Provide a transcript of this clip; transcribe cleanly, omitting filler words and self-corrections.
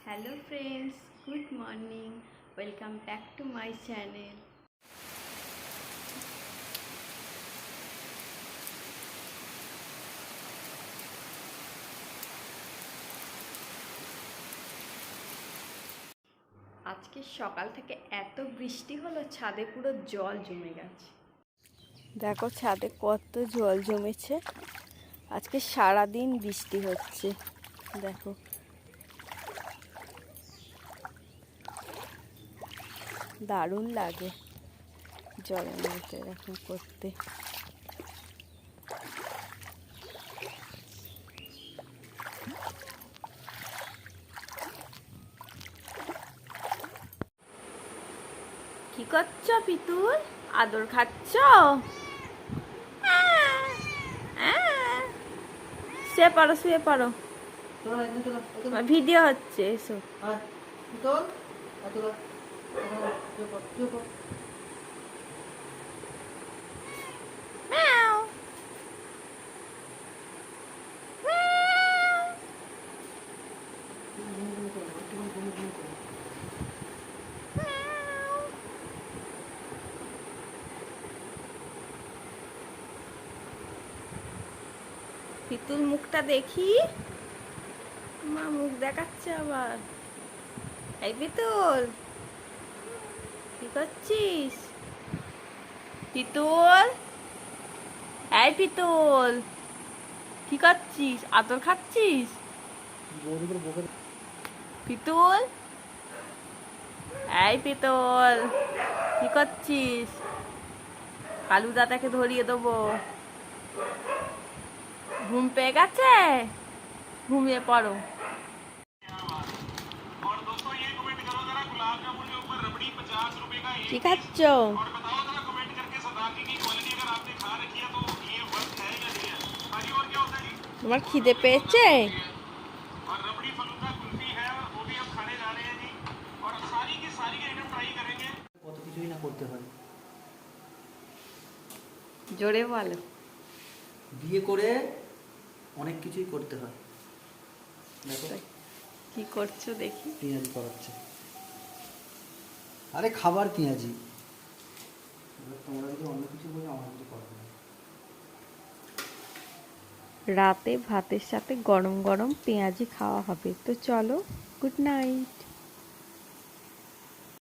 Hello friends, good morning. Welcome back to my channel. আজকে সকাল থেকে এত বৃষ্টি হলো, ছাদে পুরো জল জমে গেছে। দেখো ছাদে কত জল জমেছে। আজকে সারাদিন বৃষ্টি হচ্ছে। দেখো দারুণ লাগে জলের মধ্যে এরকম করতে। কি করছ পিতুল? আদর খাচ্ছ? শুয়ে পড়ো, শুয়ে পড়ো, ভিডিও হচ্ছে। এসো। পিতুল মুখটা দেখি। মা মুখ দেখাচ্ছে আবার। এই পিতুল, কি করছিস? পিতুল, এই পিতুল, কি করছিস? আদর খাচ্ছিস? পিতুল, এই পিতুল, কি করছিস? কালু দাদাকে ধরিয়ে দেবো। ঘুম পেয়ে গেছে? ঘুমিয়ে পড়ো। কি খাচ্ছ? তোমার খিদে পেয়েছে? কত কিছুই না করতে হয়। জোরে বলো। বিয়ে করে অনেক কিছুই করতে হয়। দেখো কি করছো দেখি। পেঁয়াজি করাচ্ছে। আরে খাবার পেঁয়াজি। তোমরা যদি অন্য কিছু বলো আমার কিছু করার নেই। রাতে ভাতের সাথে গরম গরম পেঁয়াজি খাওয়া হবে। তো চলো, গুড নাইট।